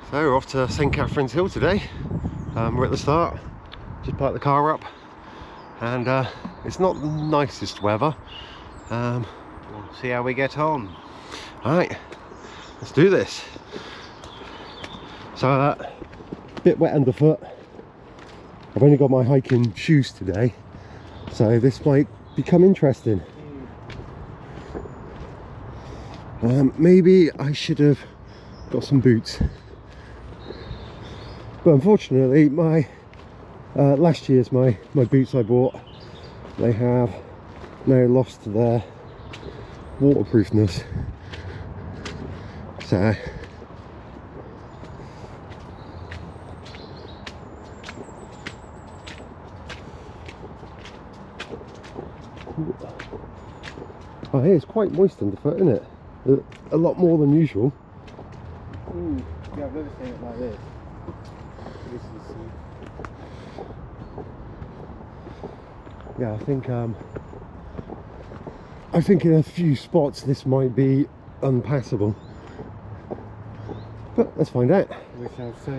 So we're off to St Catherine's Hill today. We're at the start, just parked the car up, and it's not the nicest weather. We'll see how we get on. Alright, let's do this. So a bit wet underfoot. I've only got my hiking shoes today, so this might become interesting. Maybe I should have got some boots, but unfortunately my last year's my boots I bought, they have now lost their waterproofness, so oh, hey, it's quite moist underfoot, isn't it? A lot more than usual. Ooh, yeah, I've never seen it like this. Yeah, I think in a few spots this might be unpassable, but let's find out. We shall see.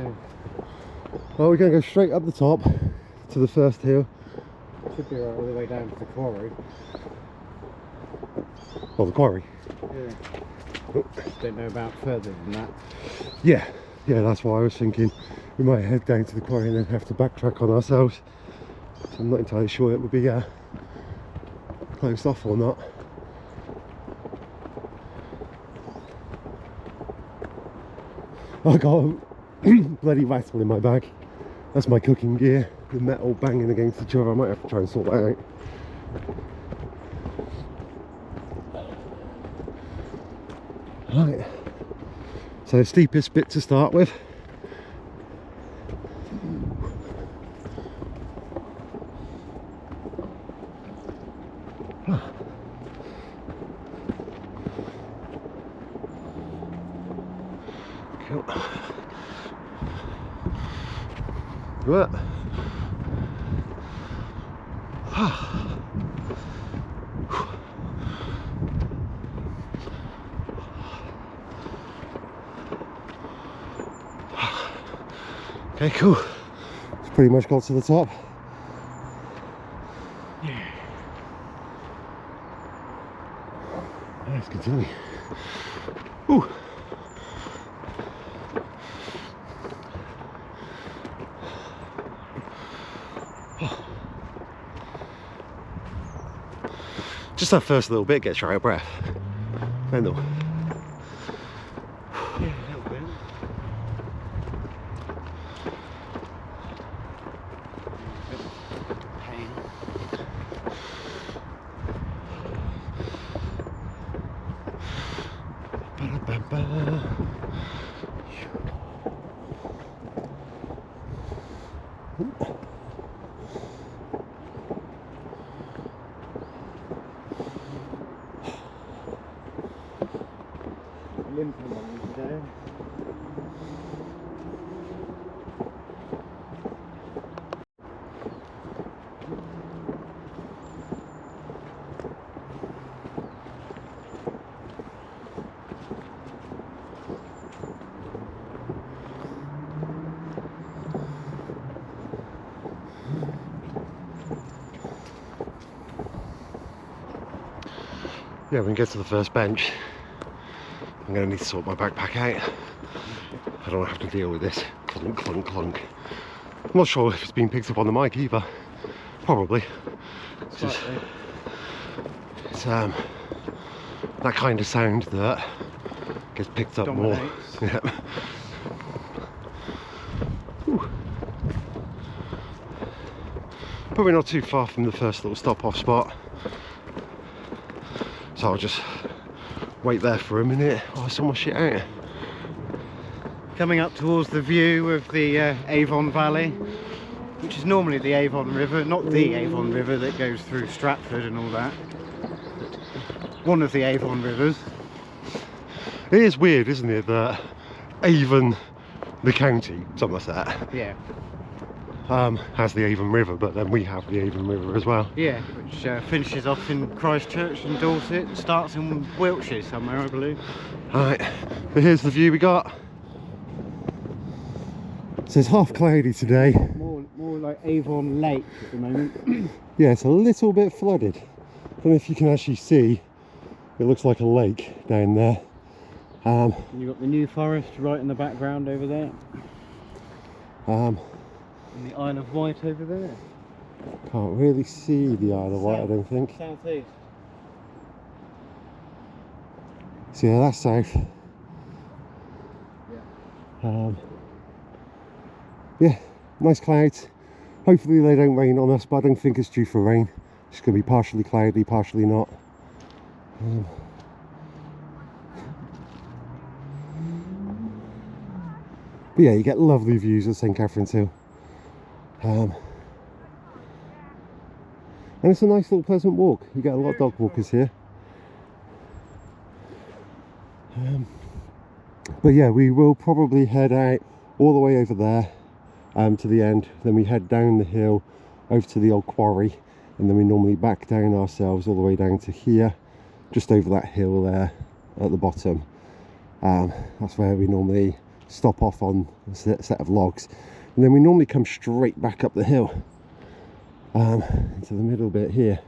Well, we're going to go straight up the top to the first hill. Should be right all the way down to the quarry. Oh, the quarry. Yeah. Don't know about further than that. Yeah, that's why I was thinking we might head down to the quarry and then have to backtrack on ourselves. So I'm not entirely sure it would be closed off or not. I got a bloody rattle in my bag. That's my cooking gear. The metal banging against each other. I might have to try and sort that out. Right, so the steepest bit to start with. Cool. Right. Okay, cool. It's pretty much got to the top. Yeah. Let's continue. Ooh. Just that first little bit gets you out of breath. Mental. Yeah, a little bit. Pain. Ba-da-ba-ba. Limping on you today. Yeah, when we get to the first bench, I'm going to need to sort my backpack out. I don't have to deal with this clunk, clunk, clunk. I'm not sure if it's been picked up on the mic either. Probably. It's that kind of sound that gets picked up Dominates. more. Yeah. Ooh. Probably not too far from the first little stop-off spot. So I'll just wait there for a minute while I sort my shit out. Coming up towards the view of the Avon Valley, which is normally the Avon River, not the Avon River that goes through Stratford and all that, but one of the Avon rivers. It is weird, isn't it, that Avon, the county, Somerset, Yeah. has the Avon River, but then we have the Avon River as well. Yeah, which finishes off in Christchurch and Dorset and starts in Wiltshire somewhere, I believe. Alright, but here's the view we got. So it's half cloudy today. More like Avon Lake at the moment. Yeah, it's a little bit flooded. I don't know if you can actually see, it looks like a lake down there. And you've got the New Forest right in the background over there. And the Isle of Wight over there. Can't really see the Isle of Wight, I don't think. Southeast. So yeah, that's south. Yeah. Yeah, nice clouds. Hopefully they don't rain on us, but I don't think it's due for rain. It's going to be partially cloudy, partially not. But yeah, you get lovely views at St Catherine's Hill. And it's a nice little pleasant walk. You get a lot of dog walkers here. But yeah, we will probably head out all the way over there to the end. Then we head down the hill over to the old quarry, and then we normally back down ourselves all the way down to here, just over that hill there at the bottom. That's where we normally stop off on a set of logs, and then we normally come straight back up the hill into the middle bit here.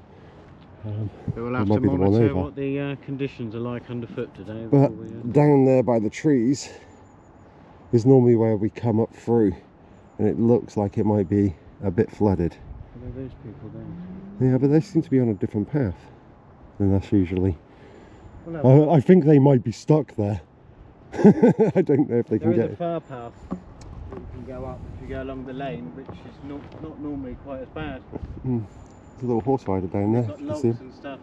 We'll have to monitor what the conditions are like underfoot today. But down there by the trees is normally where we come up through, and it looks like it might be a bit flooded. What are those people there? Yeah, but they seem to be on a different path than us usually. I think they might be stuck there. I don't know if they can get... There is a fur path that you can go up if you go along the lane, which is not normally quite as bad. There's a little horse rider down there. It's got logs and stuff.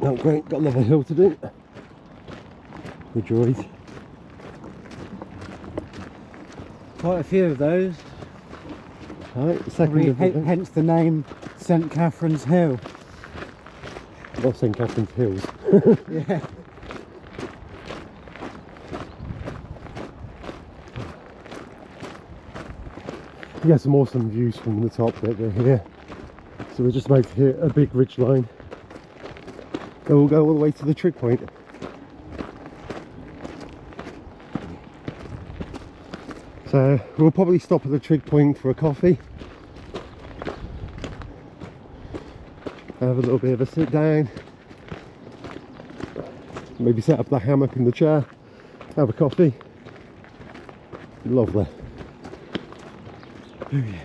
Oh great, got another hill to do. The joys. Quite a few of those. Right, second of them. Hence the name St Catherine's Hill. Not St Catherine's Hills. Yeah. You get some awesome views from the top bit here. So we're just about to hit a big ridge line. Then we'll go all the way to the trig point. So we'll probably stop at the trig point for a coffee. Have a little bit of a sit down. Maybe set up the hammock in the chair. Have a coffee. Lovely. Oh yeah.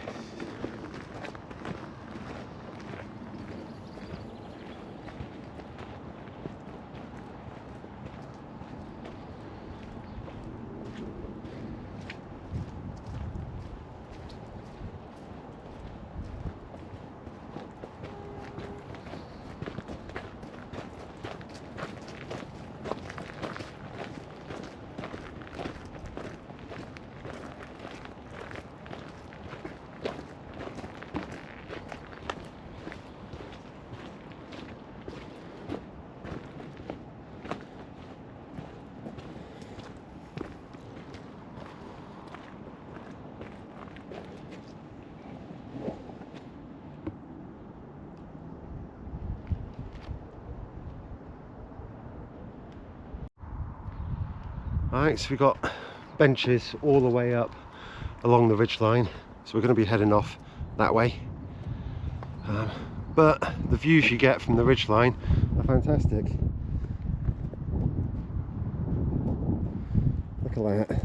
Alright, so we've got benches all the way up along the ridgeline, so we're going to be heading off that way. But the views you get from the ridgeline are fantastic. Look at that.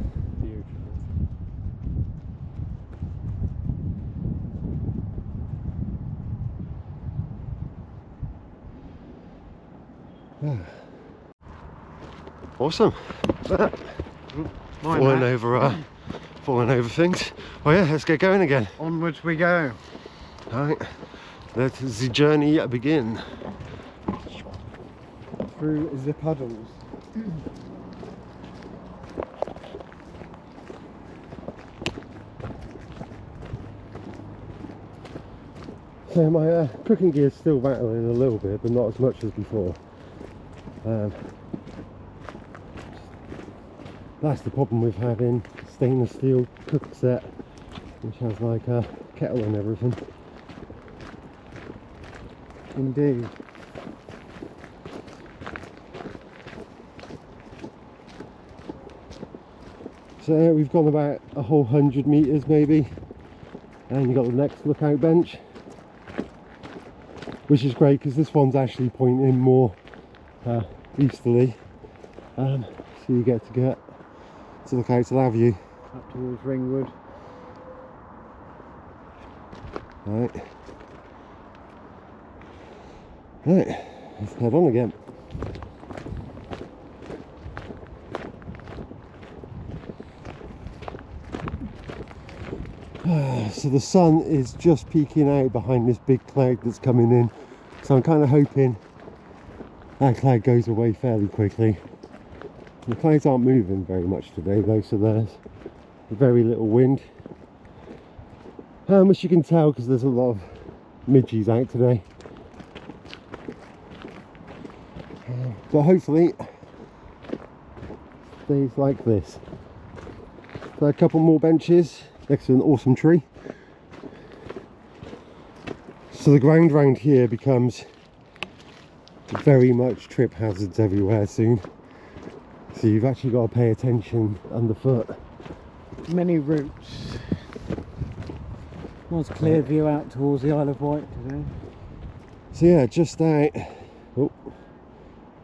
Awesome. Falling over things. Oh yeah, let's get going again. Onwards we go. Alright, let the journey begin. Through the puddles. So my cooking gear is still rattling a little bit, but not as much as before. That's the problem with having a stainless steel cook set, which has like a kettle and everything. Indeed. So we've gone about a whole 100 metres maybe, and you've got the next lookout bench, which is great because this one's actually pointing more easterly, so you get to look out to that view. Up towards Ringwood. Right, let's head on again. So the sun is just peeking out behind this big cloud that's coming in, so I'm kind of hoping that cloud goes away fairly quickly. The clouds aren't moving very much today though, so there's very little wind, which you can tell because there's a lot of midges out today. But hopefully it stays like this. So a couple more benches next to an awesome tree. So the ground round here becomes very much trip hazards everywhere soon. So you've actually got to pay attention underfoot. Many routes. Nice clear view out towards the Isle of Wight today. So yeah, just out,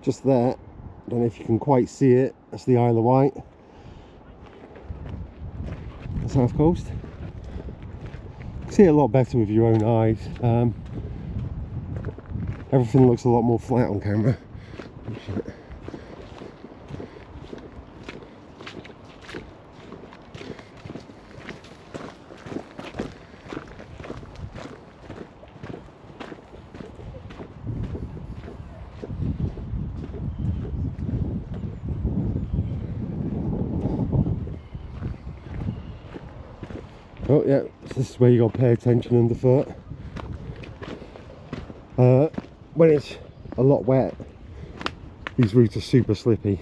just there, I don't know if you can quite see it, that's the Isle of Wight, the south coast. You can see it a lot better with your own eyes. Everything looks a lot more flat on camera. Oh yeah, this is where you got to pay attention underfoot. When it's a lot wet, these routes are super slippy.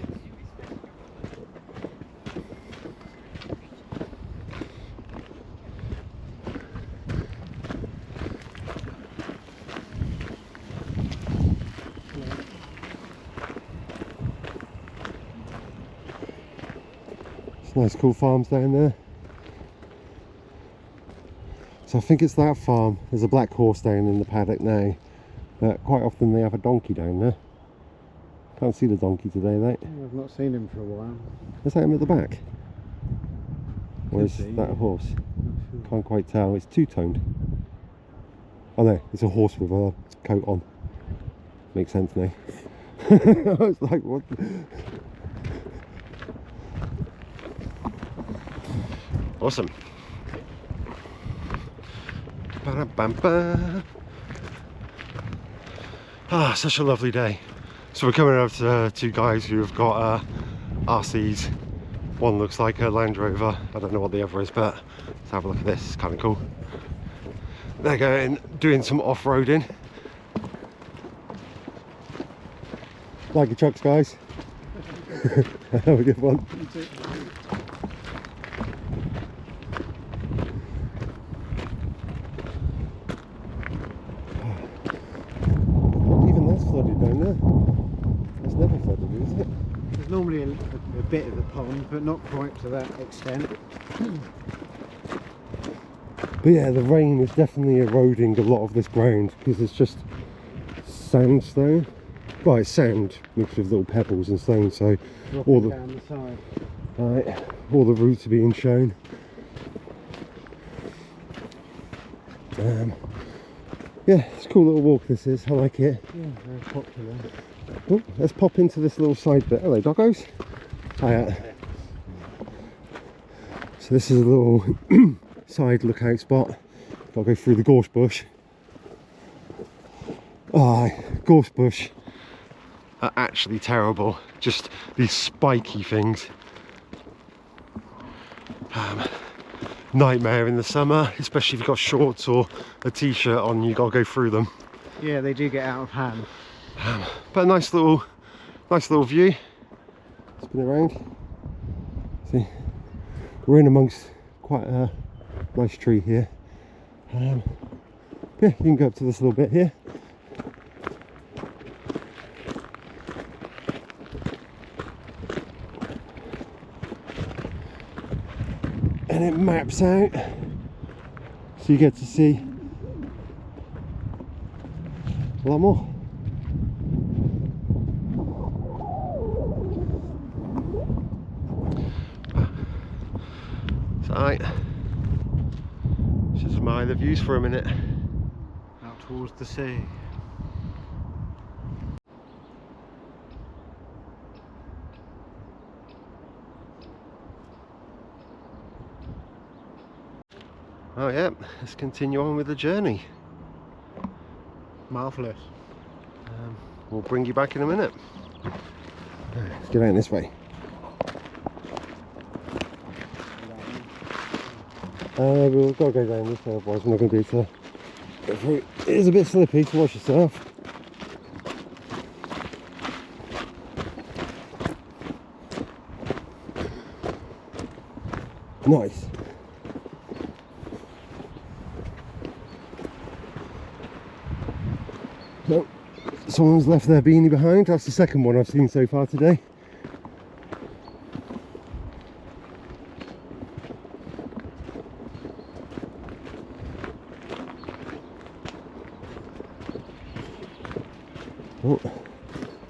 It's nice cool farms down there. So I think it's that farm. There's a black horse down in the paddock now, but quite often they have a donkey down there. Can't see the donkey today though. I've not seen him for a while. Is that him at the back? Or is Could be, that a horse? Sure. Can't quite tell. It's two-toned. Oh no, it's a horse with a coat on. Makes sense now. I was like, what? Awesome. Ba-da-bam-ba. Ah, such a lovely day. So we're coming up to two guys who have got RCs. One looks like a Land Rover. I don't know what the other is, but let's have a look at this. It's kind of cool. They're doing some off-roading. Like your trucks, guys. Have a good one. Even that's flooded down there. That's never flooded, is it? There's normally a bit of a pond, but not quite to that extent. But yeah, the rain is definitely eroding a lot of this ground because it's just sandstone. Well, it's sand mixed with little pebbles and stone, so all down the side. All the roots are being shown. Yeah, it's a cool little walk this is, I like it. Yeah, very popular. Oh, let's pop into this little side bit. Hello doggos. Hiya. So this is a little side lookout spot. I'll go through the gorse bush. Gorse bush are actually terrible. Just these spiky things. Nightmare in the summer, especially if you've got shorts or a t-shirt on, you gotta go through them. Yeah, they do get out of hand. But a nice little view. Spin around. See, we're in amongst quite a nice tree here. Yeah, you can go up to this little bit here. And it maps out, so you get to see a lot more. So let's just admire the views for a minute. Out towards the sea. Oh yeah, let's continue on with the journey. Marvellous. We'll bring you back in a minute. Let's get out this way. We've got to go down this way, otherwise we're not going to be able to go through. It is a bit slippy, so watch yourself. Nice. No, someone's left their beanie behind. That's the second one I've seen so far today. Oh,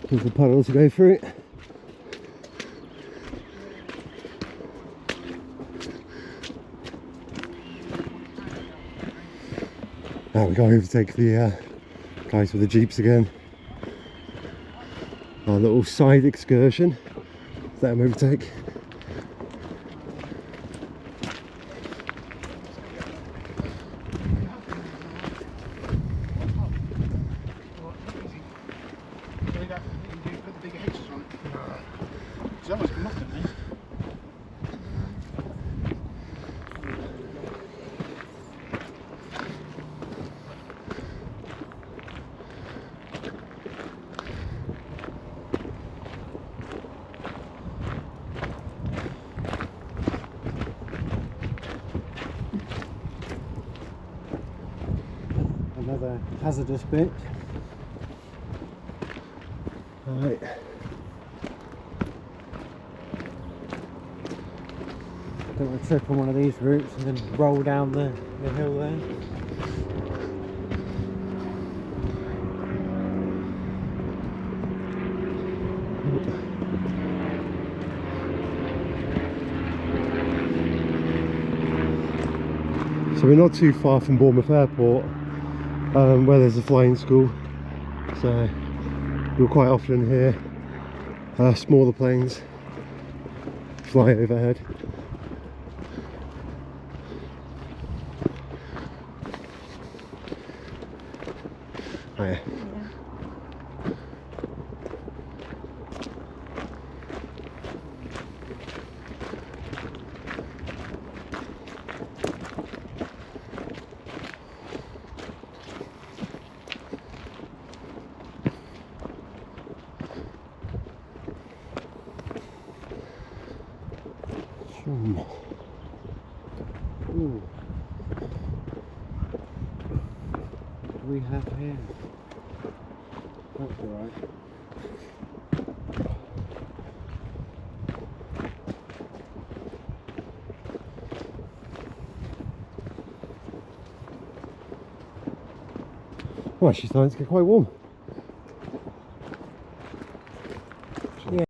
there's a puddle to go through it. Now we gotta overtake the guys with the jeeps again. Our little side excursion. Let them overtake. Another hazardous bit. Right. Don't want to trip on one of these routes and then roll down the hill there. So we're not too far from Bournemouth Airport, where there's a flying school. So you'll quite often hear smaller planes fly overhead. Oh, yeah. Ooh. What do we have here? That's alright. Well, she's starting to get quite warm. Yeah.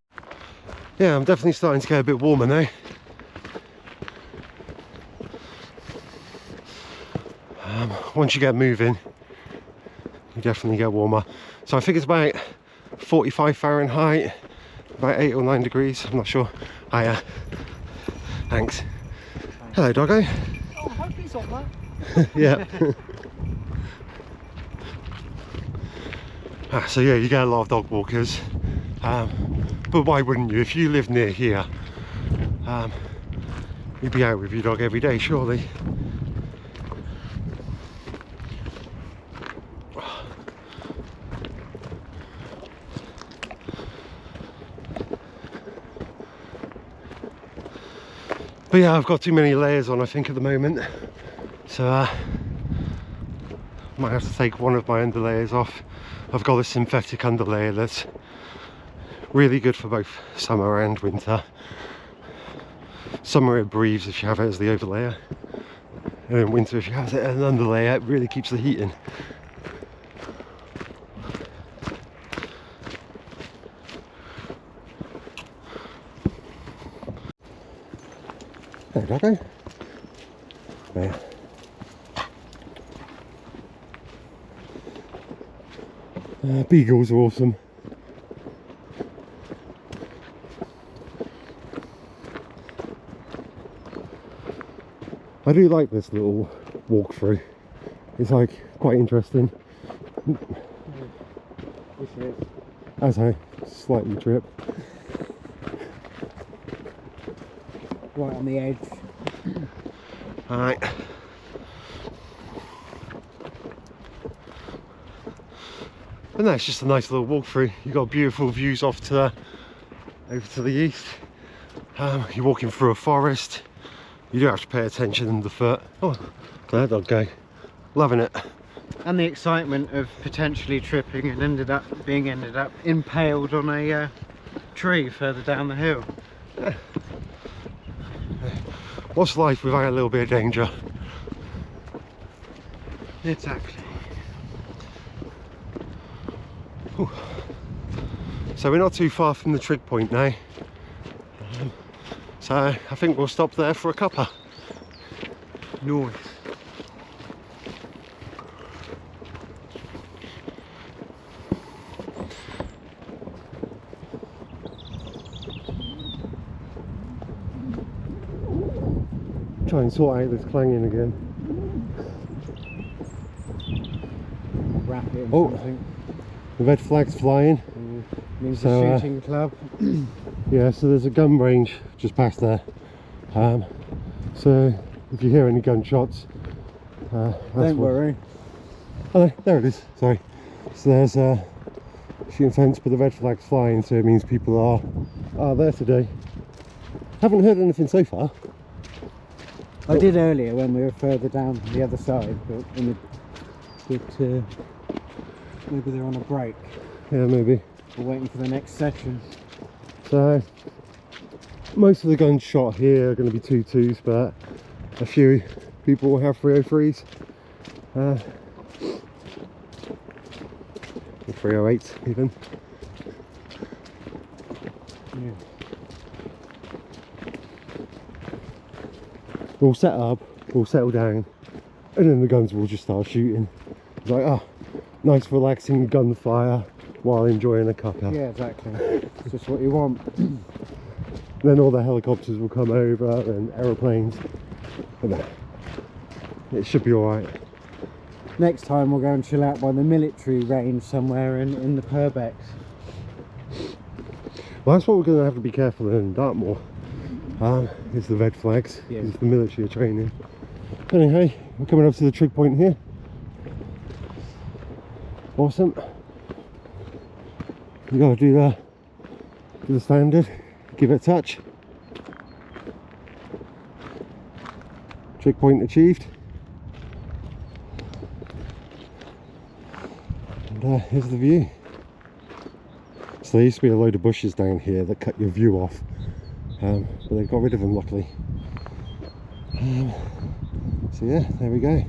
Yeah, I'm definitely starting to get a bit warmer now. Once you get moving, you definitely get warmer. So I think it's about 45 Fahrenheit, about 8 or 9 degrees, I'm not sure. Hiya. Thanks. Hello, doggo. Oh, I hope he's on that. Yeah. So yeah, you get a lot of dog walkers. But why wouldn't you? If you live near here, you'd be out with your dog every day, surely. But yeah, I've got too many layers on, I think, at the moment. So might have to take one of my underlayers off. I've got a synthetic underlayer that's really good for both summer and winter. Summer it breathes if you have it as the overlayer, and in winter if you have it as an underlayer, it really keeps the heat in. There, doggo. There. Beagles are awesome. I do like this little walkthrough. It's like quite interesting. As I slightly trip. Right on the edge. Alright. But no, it's just a nice little walkthrough. You've got beautiful views off to over to the east. You're walking through a forest. You do have to pay attention underfoot. Oh, there dog go. Loving it. And the excitement of potentially tripping and being impaled on a tree further down the hill. Yeah. What's life without a little bit of danger? Exactly. Whew. So we're not too far from the trig point now. So I think we'll stop there for a cuppa. Nice. Try and sort out this clanging again. Wrap it in something. The red flag's flying. Means So, the shooting club. Yeah, so there's a gun range just past there. So if you hear any gunshots, Don't worry. Oh, there it is. Sorry. So there's a shooting fence, but the red flag's flying, so it means people are there today. Haven't heard anything so far. I did earlier when we were further down the other side, but maybe they're on a break. Yeah, maybe. We're waiting for the next section. So most of the guns shot here are going to be 2.2s, but a few people will have 303s. Or 308s even. Yeah. We'll set up, we'll settle down, and then the guns will just start shooting. It's like, ah, nice relaxing gunfire while enjoying a cuppa. Yeah, exactly. It's just what you want. Then all the helicopters will come over and aeroplanes. And it should be alright. Next time we'll go and chill out by the military range somewhere in the Purbeck. Well, that's what we're going to have to be careful in Dartmoor. Is the red flags, yeah. Is the military are training. Anyway, we're coming up to the trig point here. Awesome. You got to do the standard, give it a touch. Trig point achieved. And here's the view. So there used to be a load of bushes down here that cut your view off. But they got rid of them luckily. So yeah, there we go.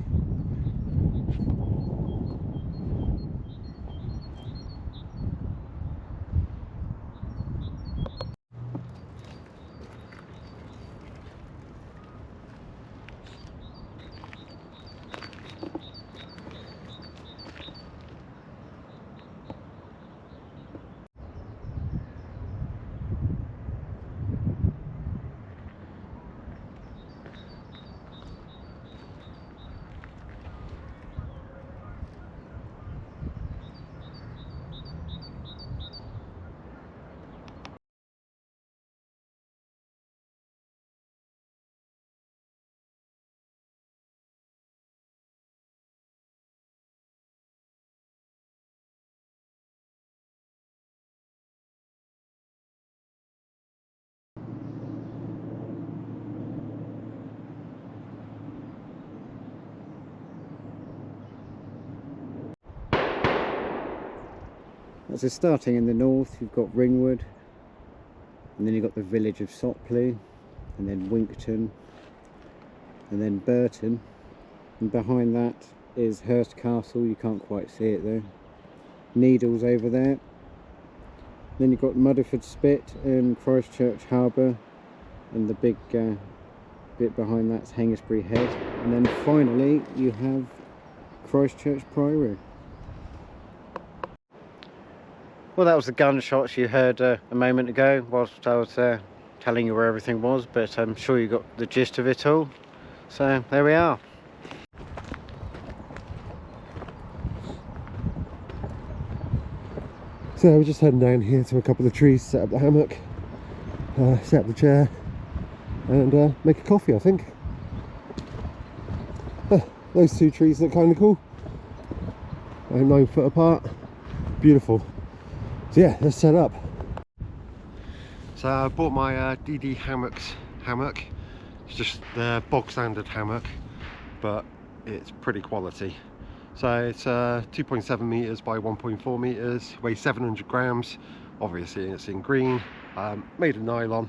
So starting in the north, you've got Ringwood, and then you've got the village of Sopley, and then Winkton, and then Burton, and behind that is Hurst Castle. You can't quite see it though. Needles over there. Then you've got Mudderford Spit and Christchurch Harbour, and the big bit behind that's Hengistbury Head, and then finally you have Christchurch Priory. Well, that was the gunshots you heard a moment ago whilst I was telling you where everything was, but I'm sure you got the gist of it all. So there we are. So we're just heading down here to a couple of the trees, set up the hammock, set up the chair, and make a coffee, I think. Those two trees look kind of cool. 9 foot apart. Beautiful. So yeah, let's set up. So I bought my DD hammock. It's just the bog standard hammock, but it's pretty quality. So it's 2.7 meters by 1.4 meters, weighs 700 grams. Obviously it's in green, made of nylon,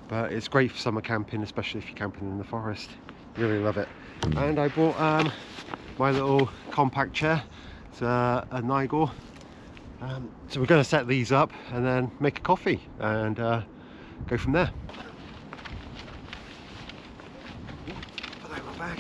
but it's great for summer camping, especially if you're camping in the forest. Really love it. And I bought my little compact chair. It's a Nigel. So we're going to set these up and then make a coffee and go from there. Put that in my bag.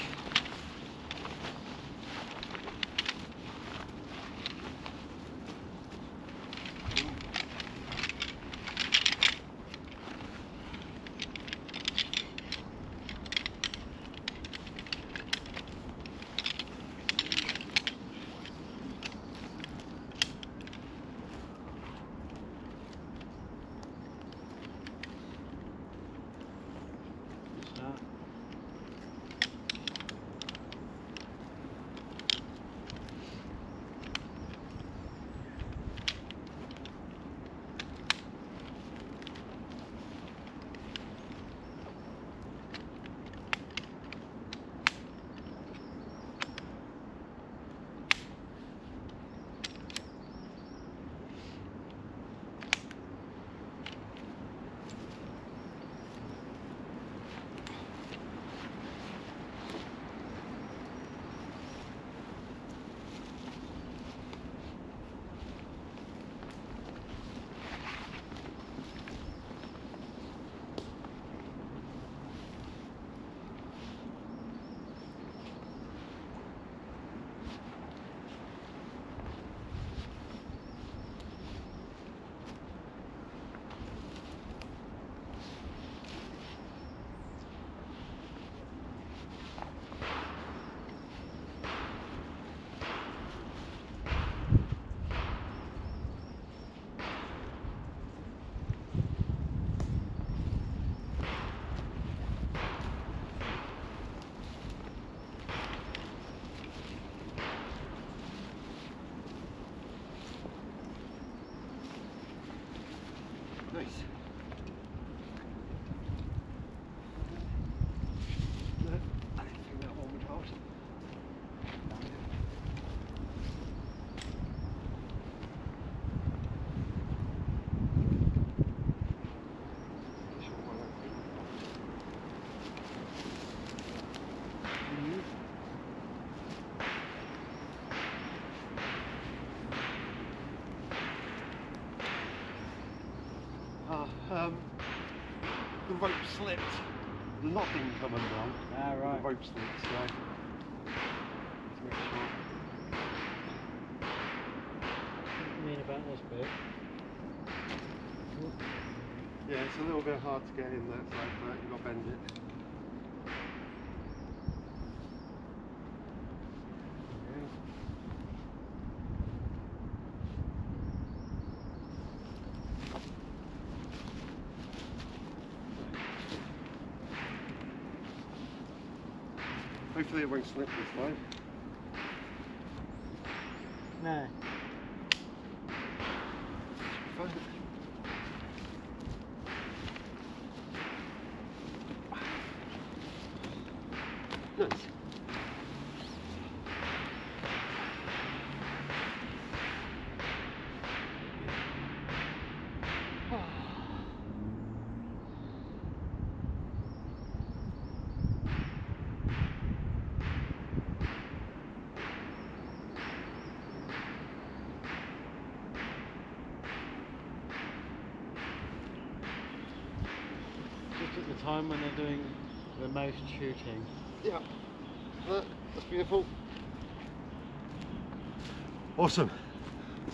Nice. No, I didn't think that one would hold. The rope slipped. The knot didn't come undone. Ah, right. The rope slipped, so let's make sure. What do you mean about this bit? Yeah, it's a little bit hard to get in that side, but you've got to bend it. Hopefully it won't slip this time. No. Fine. Nice. the time when they're doing the most shooting. Yeah, that's beautiful. Awesome.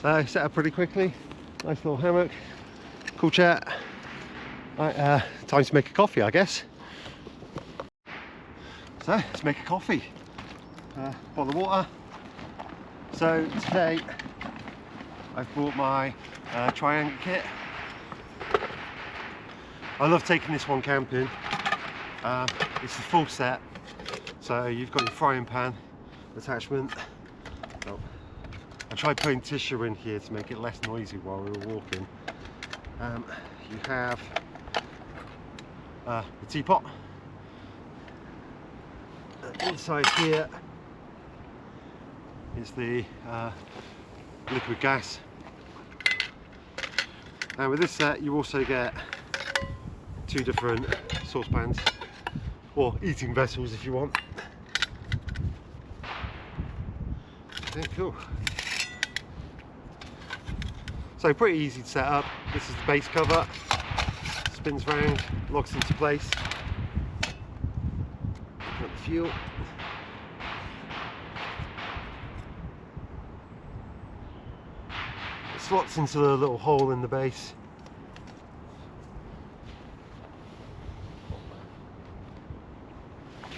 So set up pretty quickly. Nice little hammock. Cool chat. Right, time to make a coffee, I guess. So let's make a coffee. Bottle of water. So today I've brought my triangle kit. I love taking this one camping. It's the full set. So you've got your frying pan attachment. Oh, I tried putting tissue in here to make it less noisy while we were walking. You have the teapot. Inside here is the liquid gas, and with this set you also get 2 different saucepans, or eating vessels if you want. Okay, cool. So pretty easy to set up. This is the base cover, spins round, locks into place. Got the fuel. It slots into the little hole in the base.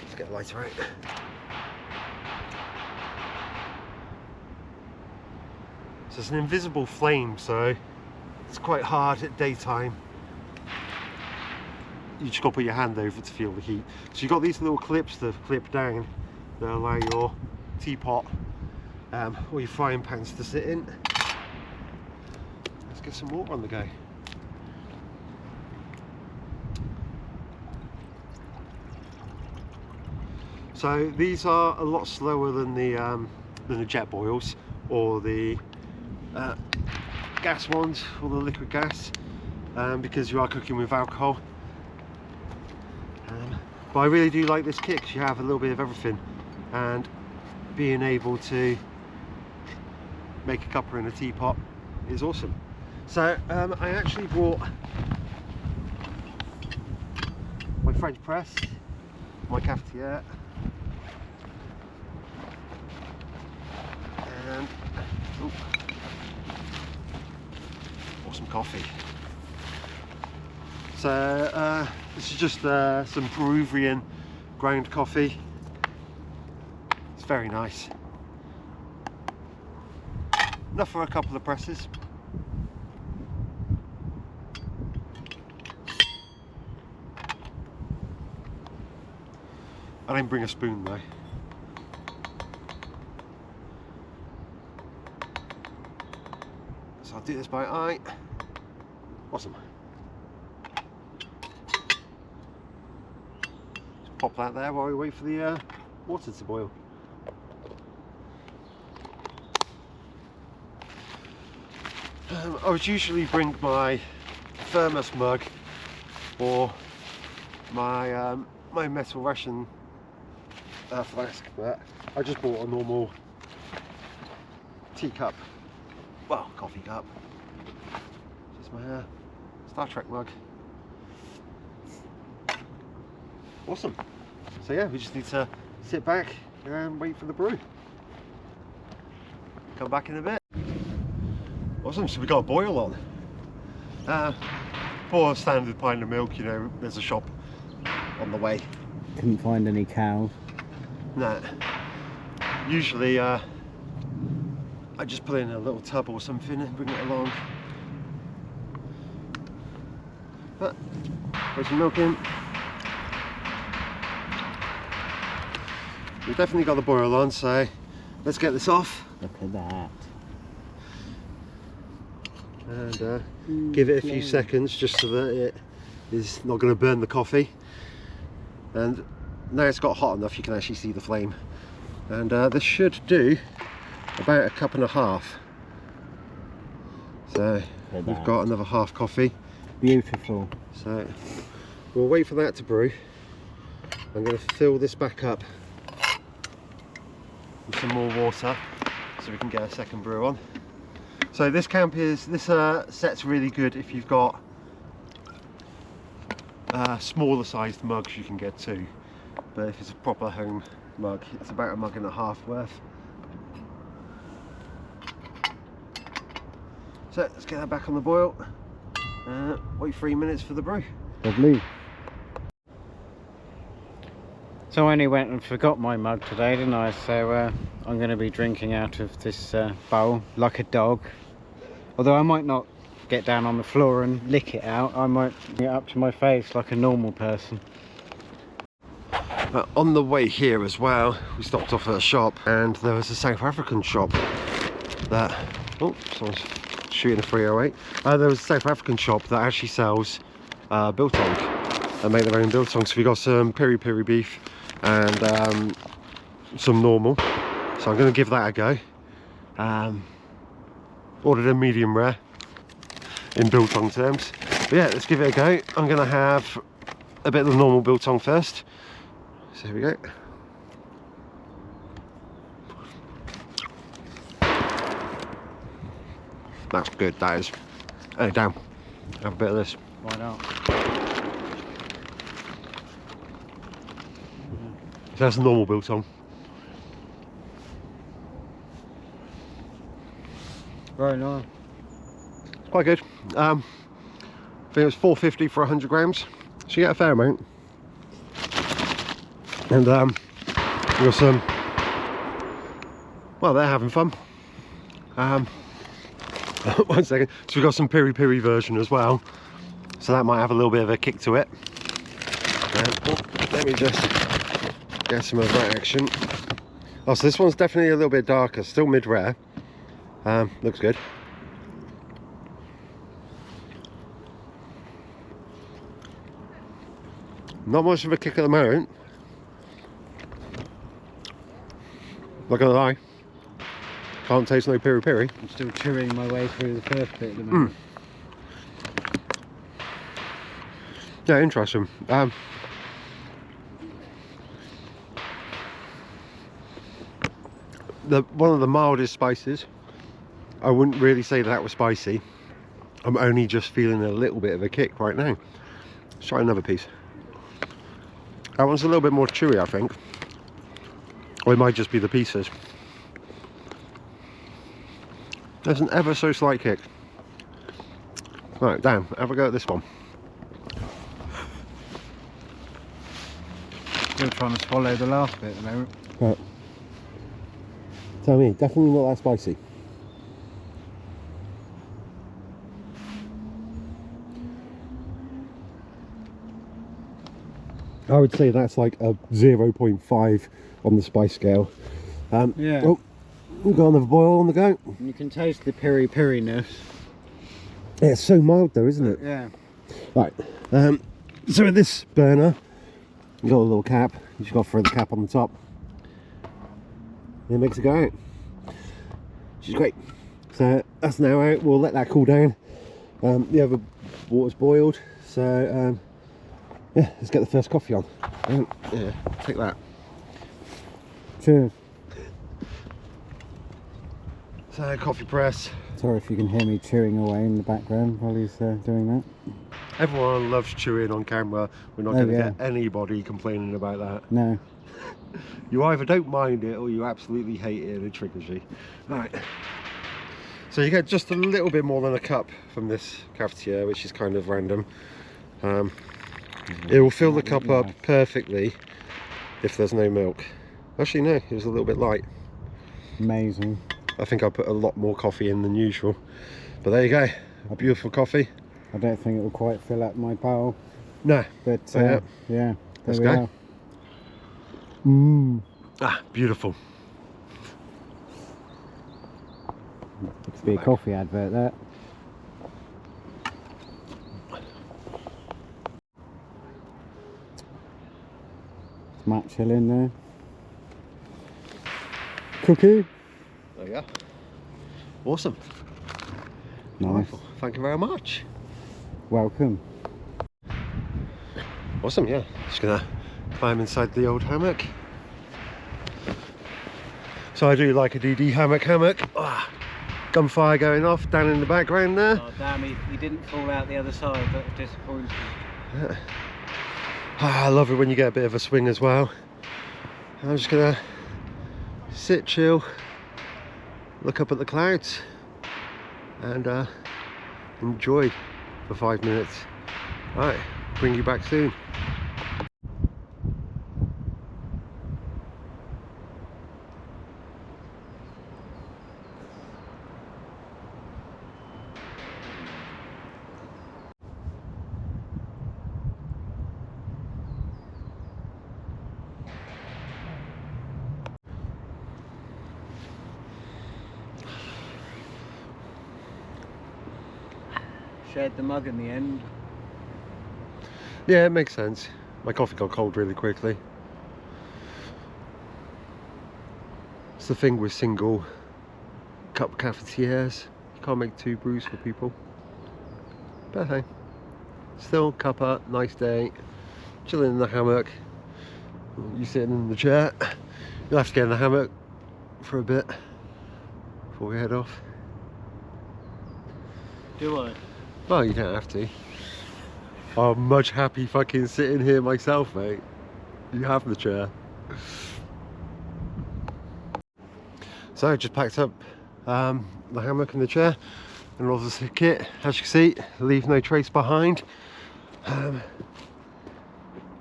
Let's get a lighter out. So it's an invisible flame, so it's quite hard at daytime. You just got to put your hand over to feel the heat. So you've got these little clips that clip down that allow your teapot or your frying pans to sit in. Let's get some water on the go. So these are a lot slower than the jet boils or the gas ones, or the liquid gas, because you are cooking with alcohol. But I really do like this kit because you have a little bit of everything, and being able to make a cuppa in a teapot is awesome. So I actually brought my French press, my cafetiere, and awesome coffee. So this is just some Peruvian ground coffee. It's very nice. Enough for a couple of presses. I didn't bring a spoon though. So I'll do this by eye. Awesome. Just pop that there while we wait for the water to boil. I would usually bring my thermos mug or my my metal ration flask, but I just bought a normal teacup, well, coffee cup. Just my Star Trek mug. Awesome. So yeah, we just need to sit back and wait for the brew. Come back in a bit. Awesome, so we got a boil on. For a standard pint of milk, you know, there's a shop on the way. Couldn't find any cows. No. Usually I just put it in a little tub or something and bring it along. But put some milk in. We've definitely got the boil on, so let's get this off. Look at that. And give it a few seconds just so that it is not going to burn the coffee. And now it's got hot enough you can actually see the flame, and this should do about a cup and a half. So we've got another half coffee. Beautiful. So we'll wait for that to brew. I'm going to fill this back up with some more water so we can get a second brew on. So this set's really good if you've got smaller sized mugs you can get too, but if it's a proper home mug, it's about a mug and a half worth. So let's get that back on the boil. Wait 3 minutes for the brew. Lovely. So I only went and forgot my mug today, didn't I? So I'm going to be drinking out of this bowl like a dog. Although I might not get down on the floor and lick it out, I might get up to my face like a normal person. On the way here as well, we stopped off at a shop, and there was a South African shop that, oh, someone's shooting a 308. There was a South African shop that actually sells biltong and make their own biltong. So we got some piri piri beef and some normal, so I'm going to give that a go. Ordered a medium rare in biltong terms, but yeah, let's give it a go. I'm going to have a bit of the normal biltong first, so here we go. That's good, that is. Hey, damn, have a bit of this. Why not? So that's the normal biltong. Very nice. It's quite good. I think it was $4.50 for 100 grams, so you get a fair amount. And we got some, well, they're having fun. 1 second. So we've got some piri piri version as well, so that might have a little bit of a kick to it. Let me just get some of that action. Oh, so this one's definitely a little bit darker, still mid-rare. Looks good. Not much of a kick at the moment. Not gonna lie. Can't taste no piri piri. I'm still chewing my way through the first bit at the moment. Yeah, interesting. One of the mildest spices. I wouldn't really say that was spicy. I'm only just feeling a little bit of a kick right now. Let's try another piece. That one's a little bit more chewy, I think. Or it might just be the pieces. There's an ever so slight kick. Right, damn, have a go at this one. Still trying to swallow the last bit at the moment. Right. Tell me, definitely not that spicy. I would say that's like a 0.5 on the spice scale. Yeah. Oh, we've got another boil on the go. You can taste the piri piri-ness. Yeah, it's so mild though, isn't it? Yeah. Right. So with this burner, you've got a little cap. You just got to throw the cap on the top. And it makes it go out. Which is great. So that's now out. We'll let that cool down. The other water's boiled. So yeah, let's get the first coffee on. Yeah, take that. Cheers. So coffee press. Sorry if you can hear me chewing away in the background while he's doing that. Everyone loves chewing on camera. We're not going to get anybody complaining about that. No. You either don't mind it or you absolutely hate it and it triggers you. Right. So you get just a little bit more than a cup from this cafetiere, which is kind of random. It will fill the cup up perfectly if there's no milk. Actually no, it was a little bit light. Amazing. I think I put a lot more coffee in than usual. But there you go, a beautiful coffee. I don't think it will quite fill up my bowl. No. But yeah, let's go. Ah, beautiful. Looks to be a coffee advert there. Matt chill in there. Cookie. There we go. Awesome. Nice. Wonderful. Thank you very much. Welcome. Awesome, yeah. Just gonna climb inside the old hammock. So I do like a DD hammock. Ah, gunfire going off down in the background there. Oh damn, he didn't fall out the other side, that disappoints me. Yeah. I love it when you get a bit of a swing as well. I'm just gonna sit, chill, look up at the clouds and enjoy for 5 minutes. Alright, bring you back soon. Shared the mug in the end. Yeah, it makes sense. My coffee got cold really quickly. It's the thing with single cup cafetières. You can't make 2 brews for people. But hey, still cuppa, nice day, chilling in the hammock. You sitting in the chair. You'll have to get in the hammock for a bit before we head off. Do I? Well, you don't have to. I'm much happy fucking sitting here myself, mate. You have the chair. So I just packed up the hammock and the chair and all the kit. As you can see, leave no trace behind.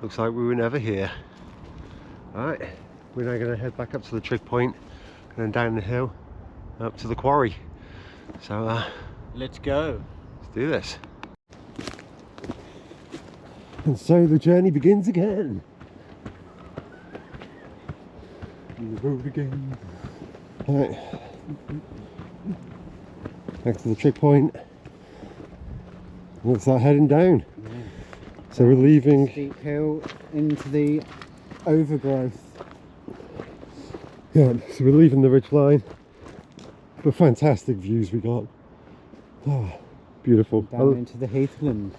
Looks like we were never here. Alright, we're now going to head back up to the trig point and then down the hill up to the quarry. So let's go. Let's do this. And so the journey begins again. On the road again. Alright. Back to the trig point. Let's start heading down. Yeah. So we're leaving. Steep hill into the overgrowth. Yeah, so we're leaving the ridge line. But fantastic views we got. Oh, beautiful. Down into the heathland.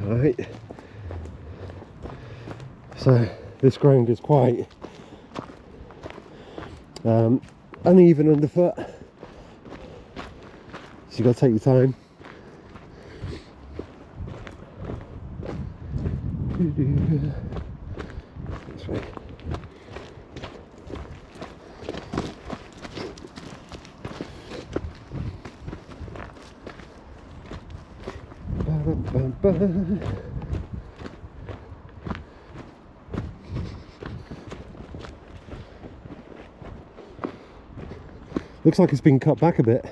Alright. So this ground is quite uneven underfoot. So you got to take your time. This way. Looks like it's been cut back a bit.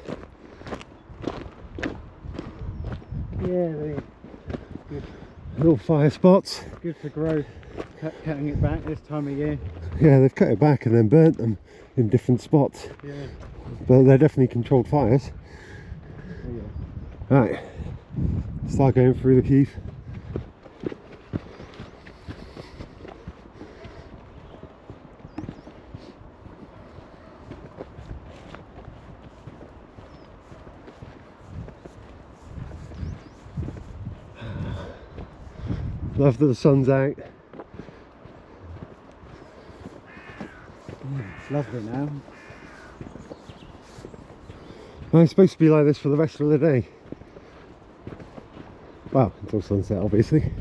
Yeah, good. Little fire spots. Good for growth. Cutting it back this time of year. Yeah, they've cut it back and then burnt them in different spots. Yeah. But they're definitely controlled fires. Oh, yeah. Right, start going through the heath. Love that the sun's out. It's lovely now. Well, it's supposed to be like this for the rest of the day. Well, until sunset, obviously.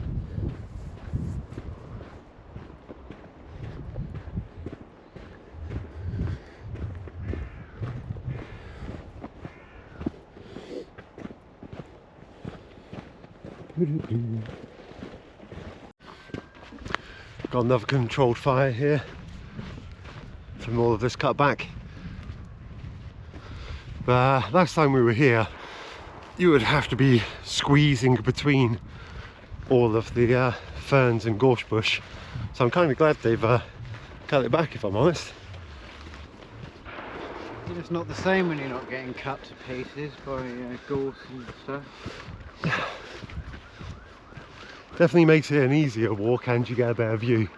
Got another controlled fire here from all of this cut back. But last time we were here, you would have to be squeezing between all of the ferns and gorse bush. So I'm kind of glad they've cut it back, if I'm honest. It's not the same when you're not getting cut to pieces by gorse and stuff. Definitely makes it an easier walk and you get a better view.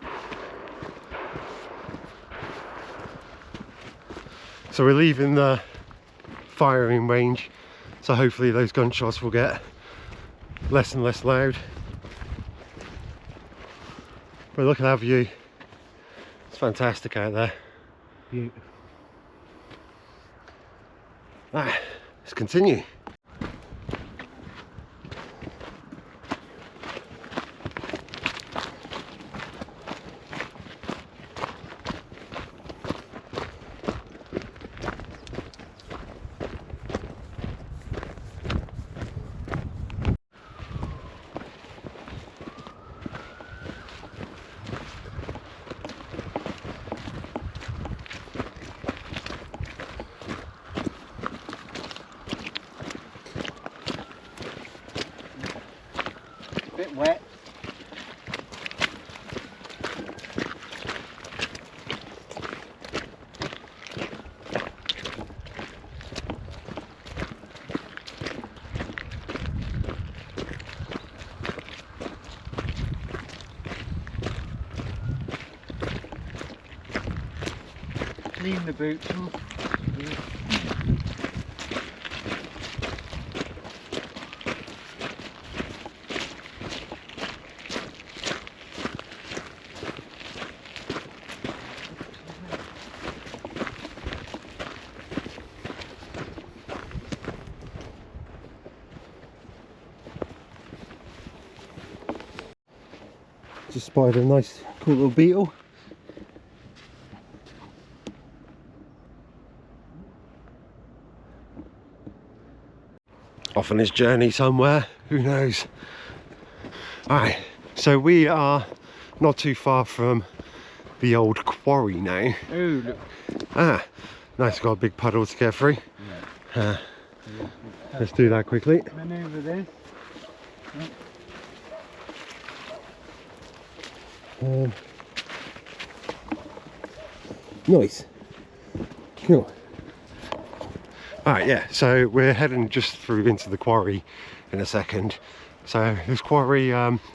So we're leaving the firing range, so hopefully those gunshots will get less and less loud. But look at our view. It's fantastic out there. Beautiful. Right, let's continue. bit wet. Clean the boots off. Just spotted a nice cool little beetle. Off on his journey somewhere, who knows. Alright, so we are not too far from the old quarry now. Oh, look. Ah, nice, got a big puddle to get through. Yeah. Let's do that quickly. Manoeuvre this. Nice. Cool. Alright, yeah, so we're heading just through into the quarry in a second. So this quarry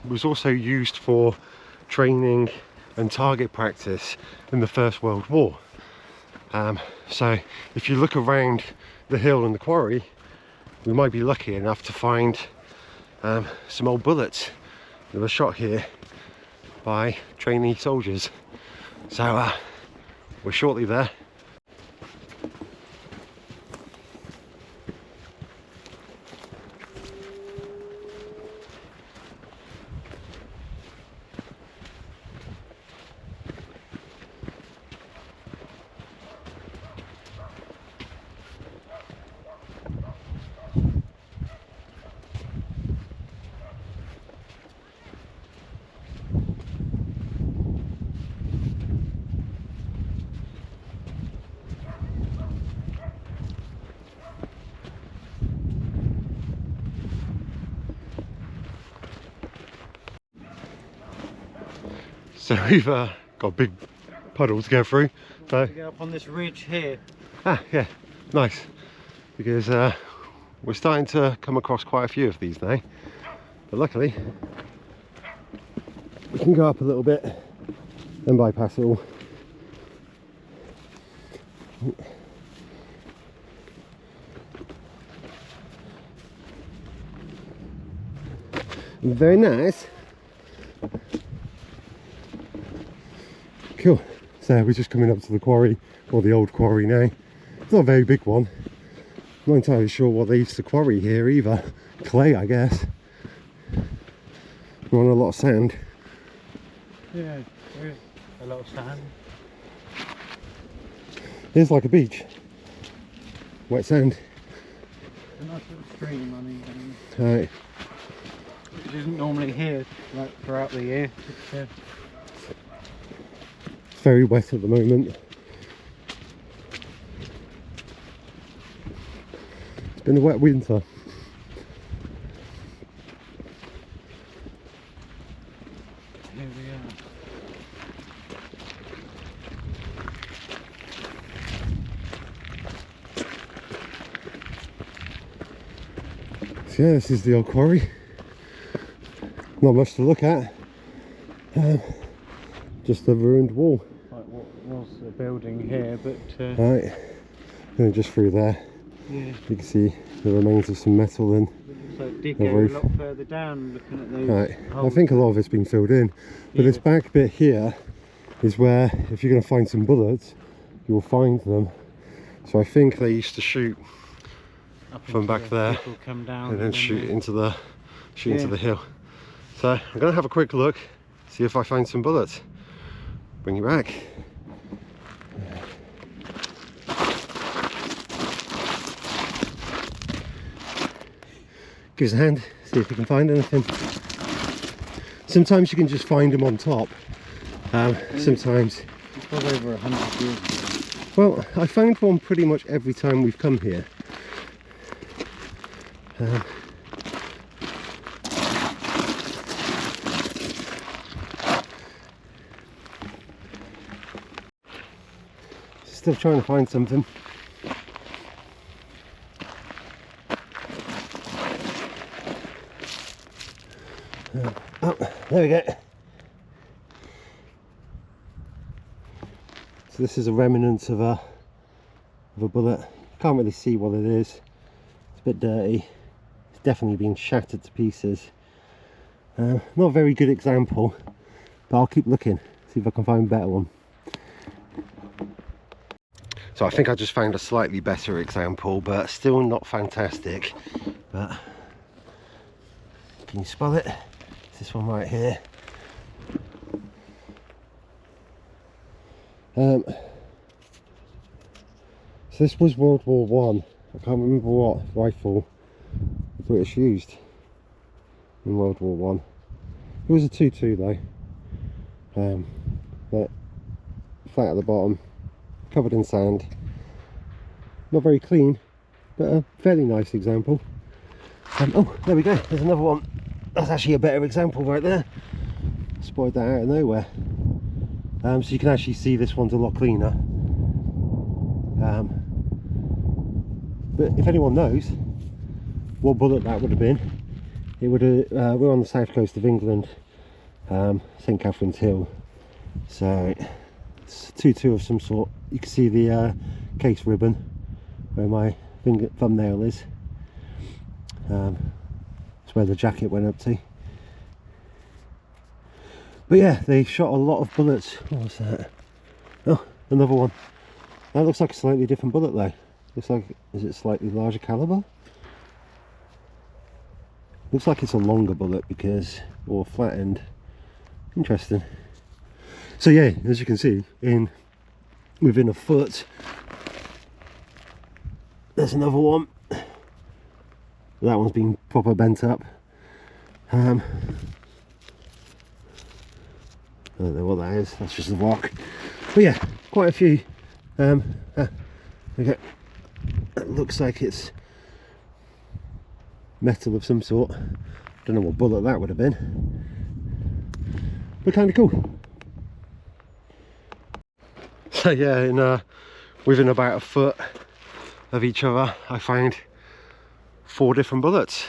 was also used for training and target practice in the First World War. So if you look around the hill and the quarry, we might be lucky enough to find some old bullets that were shot here by trainee soldiers. So we're shortly there. So we've got a big puddle to go through. So To get up on this ridge here. yeah, nice. Because we're starting to come across quite a few of these now. But luckily, we can go up a little bit and bypass it all. Very nice. Cool. So we're just coming up to the quarry, or the old quarry now. It's not a very big one. I'm not entirely sure what they used to quarry here either. Clay, I guess. We're on a lot of sand. Yeah, there is a lot of sand. Here's like a beach. Wet sand. A nice little stream running down, Right. which isn't normally here like throughout the year. It's very wet at the moment. It's been a wet winter. Here we are. So yeah, this is the old quarry. Not much to look at. Just a ruined wall. Like what was a building here, but Right, and just through there, yeah, you can see the remains of some metal and so it did the go roof. a lot further down looking at those. right. I holes. think a lot of it's been filled in, but Yeah. this back bit here is where, if you're going to find some bullets, you will find them. So I think they used to shoot Up from into back the- there people come down and then shoot they- into the into Yeah. the hill. So I'm going to have a quick look, see if I find some bullets. Bring you back. Give us a hand, see if you can find anything. Sometimes you can just find them on top. Sometimes, It was over 100 years ago. well, I found one pretty much every time we've come here. still trying to find something. Oh, there we go. So this is a remnant of a bullet. Can't really see what it is. It's a bit dirty. It's definitely been shattered to pieces. Not a very good example, but I'll keep looking, see if I can find a better one. So I think I just found a slightly better example, but still not fantastic. But can you spell it? It's this one right here. So this was World War One. I can't remember what rifle the British used in World War One. It was a 2.2 though. But flat at the bottom, covered in sand. Not very clean, but a fairly nice example. Oh, there we go. There's another one. That's actually a better example right there. Spotted that out of nowhere. So you can actually see this one's a lot cleaner. But if anyone knows what bullet that would have been, it would have. We're on the south coast of England, St Catherine's Hill. So it's a 2.2 of some sort. You can see the case ribbon where my thumbnail is. That's where the jacket went up to. But yeah, they shot a lot of bullets. What was that? Oh, another one. That looks like a slightly different bullet though. Looks like, is it slightly larger caliber? Looks like it's a longer bullet because, or flat end. Interesting. So yeah, as you can see, within a foot, there's another one. That one's been proper bent up. I don't know what that is. That's just a rock. But yeah, quite a few. Okay. It looks like it's metal of some sort. Don't know what bullet that would have been, but kind of cool. So yeah, within about a foot of each other, I find 4 different bullets.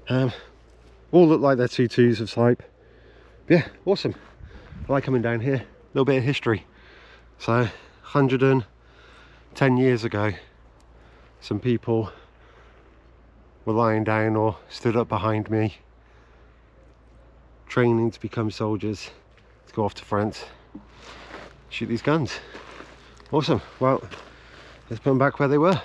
All look like they're 2.2s of snipe. Yeah, awesome. I like coming down here. A little bit of history. So 110 years ago, some people were lying down or stood up behind me, training to become soldiers to go off to France, shoot these guns. Awesome. Well, let's put them back where they were.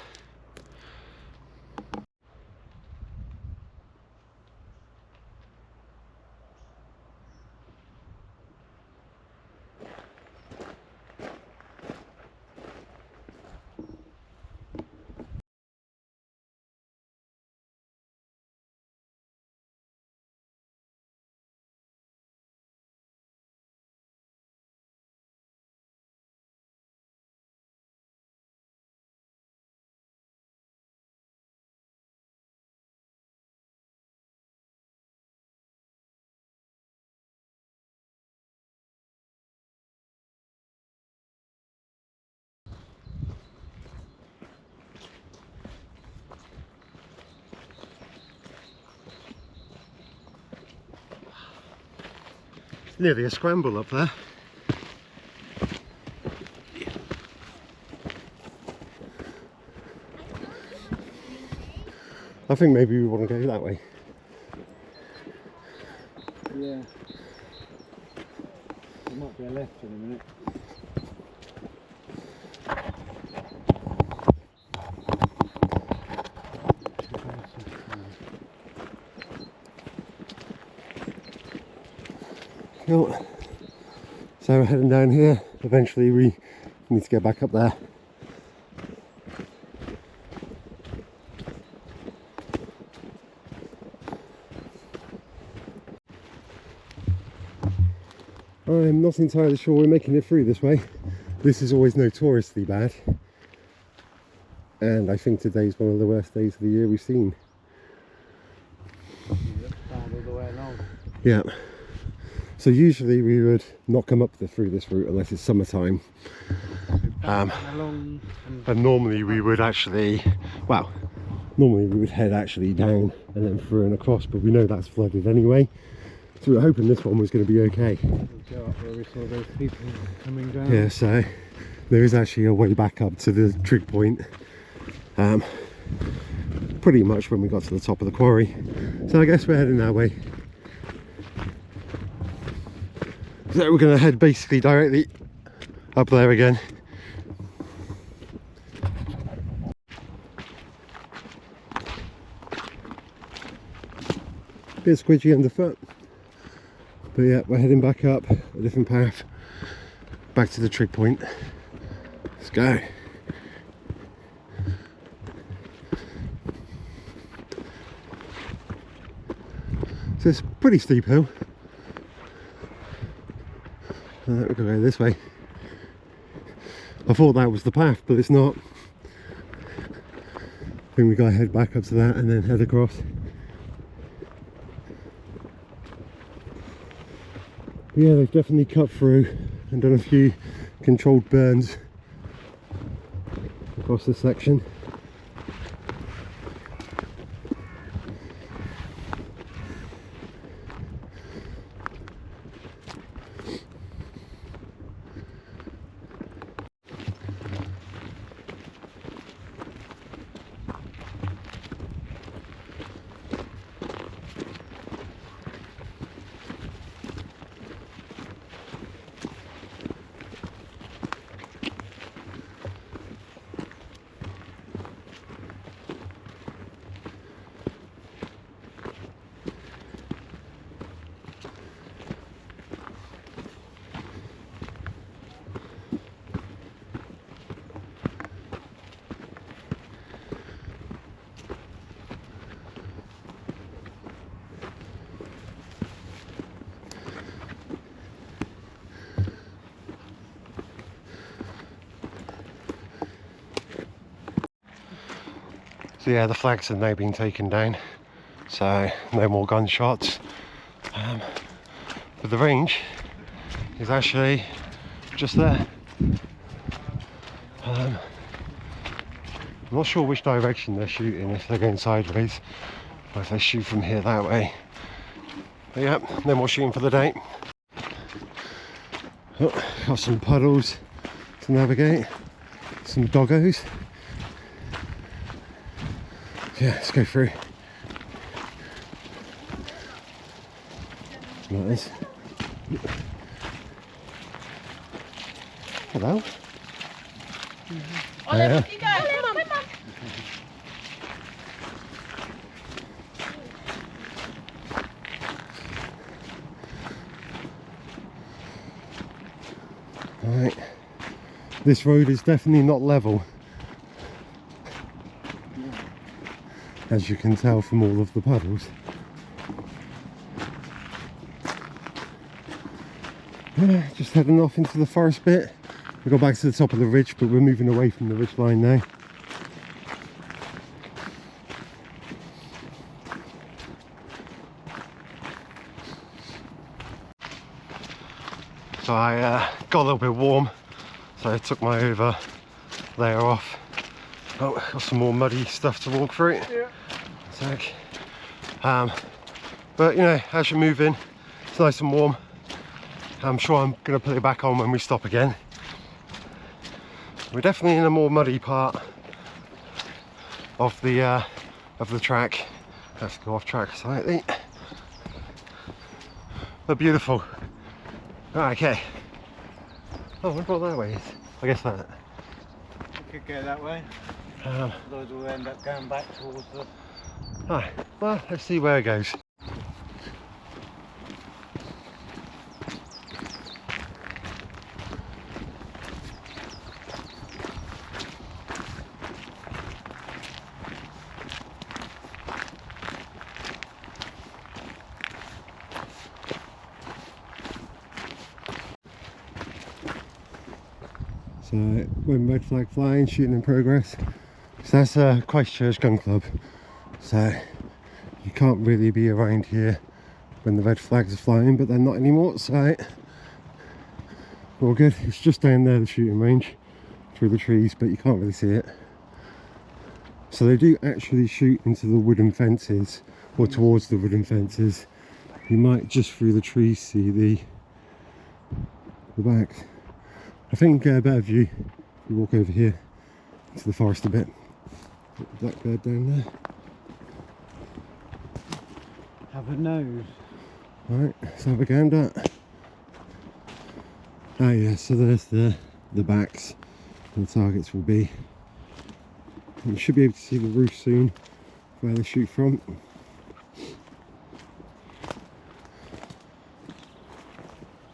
Nearly a scramble up there. I think maybe we want to go that way. Yeah. There might be a left in a minute. Cool. So we're heading down here. Eventually we need to get back up there. I'm not entirely sure we're making it through this way. This is always notoriously bad. And I think today's one of the worst days of the year we've seen. Bad all the way along. Yeah. So usually we would not come up through this route unless it's summertime. Along and normally we would actually, well, normally we would head actually down and then through and across, but we know that's flooded anyway, so we're hoping this one was going to be okay. we'll go up where we saw those people coming down. Yeah, so there is actually a way back up to the trig point, pretty much when we got to the top of the quarry, so I guess we're heading that way. So we're going to head basically directly up there again. Bit squidgy underfoot, but yeah, we're heading back up a different path back to the trig point. Let's go. So it's a pretty steep hill. We're going to go this way. I thought that was the path, but it's not. I think we got to head back up to that and then head across. Yeah, they've definitely cut through and done a few controlled burns across this section. So yeah, the flags have now been taken down, so no more gunshots. But the range is actually just there. I'm not sure which direction they're shooting, if they're going sideways or if they shoot from here that way. But yeah, no more shooting for the day. Oh, got some puddles to navigate, some doggos. Yeah, let's go through. Nice. Hello. Olive, you go. Come on. Right. This road is definitely not level, as you can tell from all of the puddles. Yeah, just heading off into the forest bit. We got back to the top of the ridge, but we're moving away from the ridge line now. So I got a little bit warm, so I took my over layer off. Oh, got some more muddy stuff to walk through. Yeah. Sec. But you know, as you're moving, it's nice and warm. I'm sure I'm going to put it back on when we stop again. We're definitely in a more muddy part of the track. I have to go off track slightly. But beautiful. Right, okay. Oh, I wonder what that way is. I guess that. We could go that way. Otherwise we'll end up going back towards the... Alright, well, let's see where it goes. So when red flag flying, shooting in progress. So that's a Christchurch gun club. So you can't really be around here when the red flags are flying, but they're not anymore. So all good. It's just down there, the shooting range. through the trees, but you can't really see it. So they do actually shoot into the wooden fences, or towards the wooden fences. You might just through the trees see the back. I think a better view if you walk over here to the forest a bit. Blackbird down there. Have a nose. Right, let's have a gander. Oh yeah, so there's the backs and the targets will be. And you should be able to see the roof soon where they shoot from.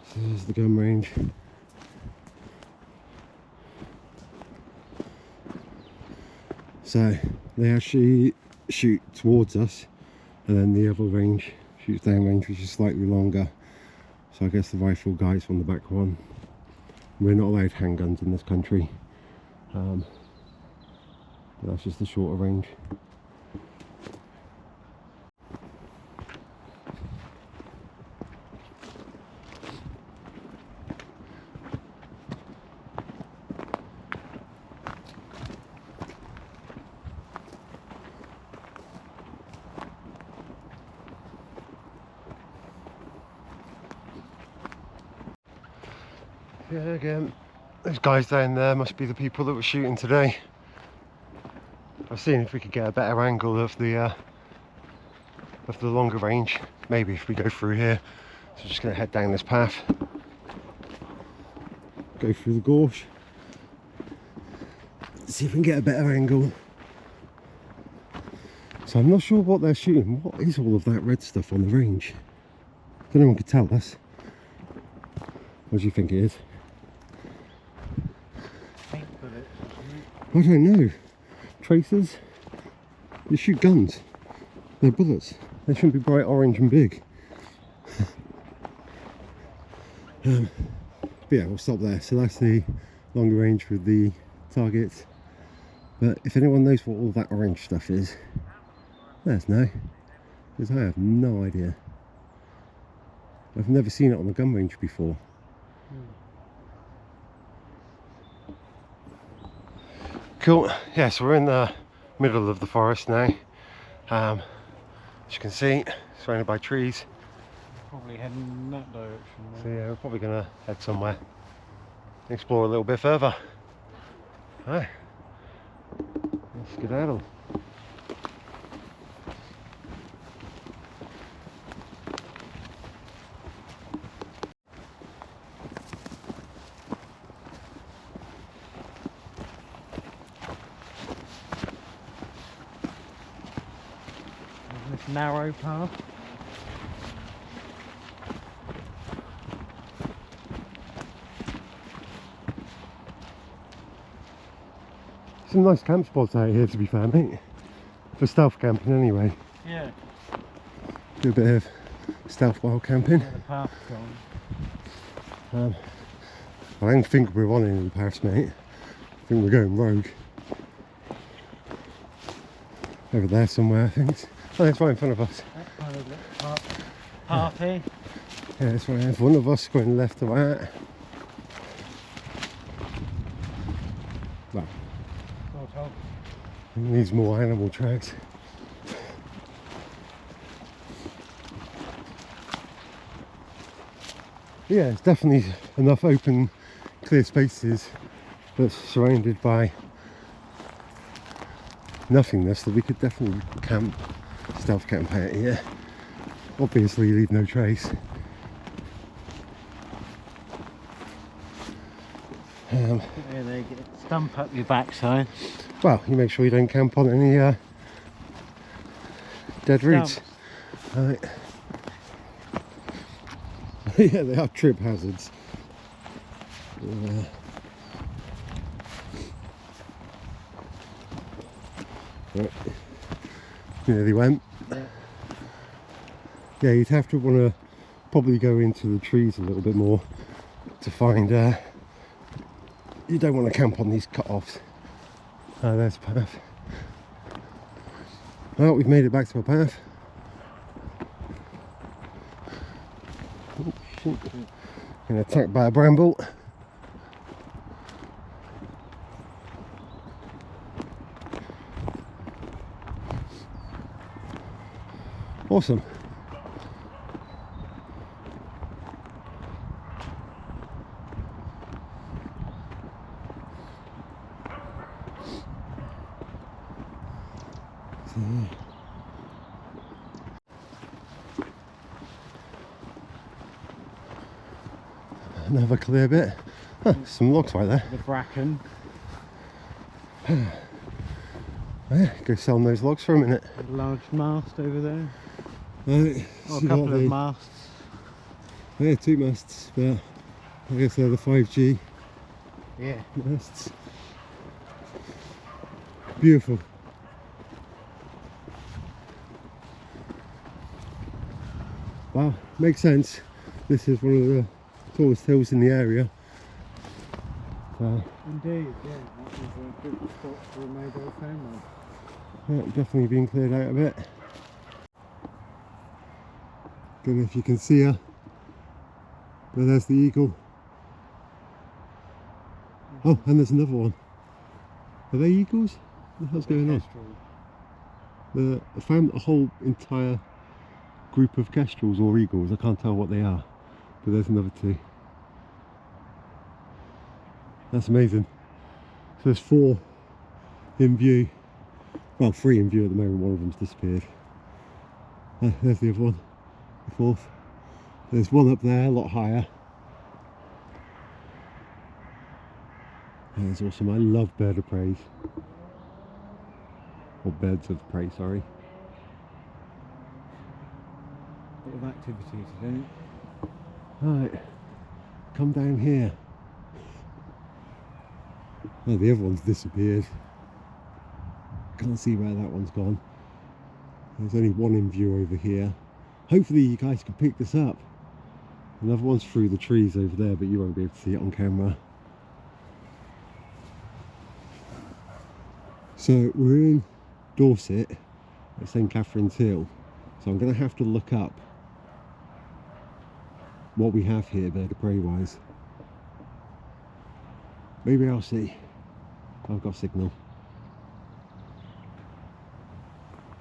So there's the gun range. So they actually shoot towards us, and then the other range shoots down range, which is slightly longer. So I guess the rifle guy's on the back one. We're not allowed handguns in this country. But that's just the shorter range. Yeah, again, those guys down there must be the people that were shooting today. I've seen if we could get a better angle of the longer range. Maybe if we go through here. So just going to head down this path, go through the gorge, see if we can get a better angle. So I'm not sure what they're shooting. What is all of that red stuff on the range? If anyone could tell us. What do you think it is? I don't know. Tracers? They shoot guns. They're bullets. They shouldn't be bright orange and big. But yeah, we'll stop there. So that's the longer range with the targets. But if anyone knows what all that orange stuff is, let us know. Because I have no idea. I've never seen it on the gun range before. Cool. Yeah, so we're in the middle of the forest now. As you can see, surrounded by trees. Probably heading in that direction. So yeah, we're probably going to head somewhere, explore a little bit further. Alright, let's skedaddle. This narrow path. Some nice camp spots out here, to be fair, mate. For stealth camping anyway. Yeah. Do a bit of stealth while camping. Yeah, the path's gone. I don't think we're on any of the paths, mate. I think we're going rogue. Over there somewhere, I think. Oh, it's right in front of us. That kind of looks pathy. Yeah, it's right in front of us, going left to right. Well, it needs more animal tracks. Yeah, it's definitely enough open, clear spaces, but surrounded by nothingness that we could definitely camp, stealth camp out here. Obviously leave no trace. Yeah, they get stump up your backside. Well, you make sure you don't camp on any dead roots. Right. Yeah, they are trip hazards. Right. Nearly went. Yeah, you'd have to want to probably go into the trees a little bit more to find. You don't want to camp on these cut-offs. There's a path. Well, we've made it back to a path. Oh, shit. Been attacked by a bramble. Awesome. Another clear bit. Huh, some logs right there. The bracken. Yeah, go sell those logs for a minute. A large mast over there. Right, Oh, so a couple of masts. Yeah, 2 masts, but I guess they're the 5G Yeah. masts. Beautiful. Wow, makes sense. This is one of the tallest hills in the area. So, Indeed, yeah. That was a good spot for a mobile phone. yeah, definitely been cleared out a bit. Don't know if you can see her, but there's the eagle. Oh, and there's another one. Are they eagles? What the hell's going on? I found a whole entire group of kestrels or eagles. I can't tell what they are, but there's another 2. That's amazing. So there's 4 in view. Well, 3 in view at the moment. One of them's disappeared. There's the other one, the 4th. There's one up there, a lot higher. That's awesome. I love bird of prey. Or birds of prey, sorry. Bit of activity today. Right, come down here. Oh, the other one's disappeared. Can't see where that one's gone. There's only one in view over here. Hopefully you guys can pick this up. Another one's through the trees over there, but you won't be able to see it on camera. So we're in Dorset at St Catherine's Hill. So I'm going to have to look up what we have here bird of prey wise. Maybe I'll see. I've got signal.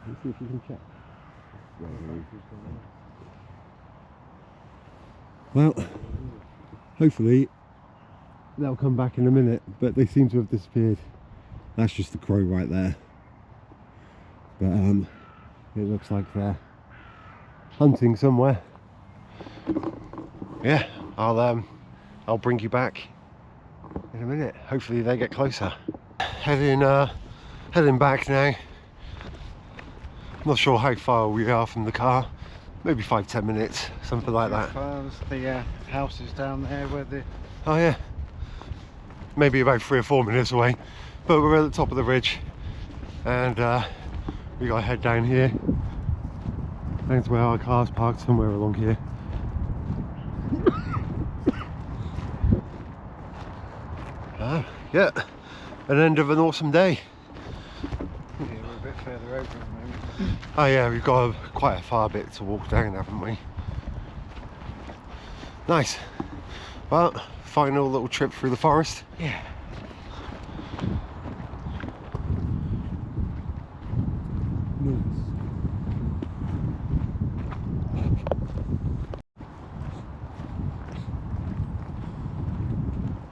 Let's see if you can check. Well, hopefully they'll come back in a minute, but they seem to have disappeared. That's just the crow right there. But it looks like they're hunting somewhere. Yeah, I'll bring you back in a minute. Hopefully they get closer. Heading back now. Not sure how far we are from the car. Maybe 5-10 minutes, something like that. There's the houses down there where the... Oh yeah. Maybe about 3 or 4 minutes away. But we're at the top of the ridge, and we gotta head down here. That's where our car's parked, somewhere along here. Yeah, an end of an awesome day. Yeah, we're a bit further over at the moment. Oh yeah, we've got quite a far bit to walk down, haven't we? Nice. Well, final little trip through the forest. Yeah.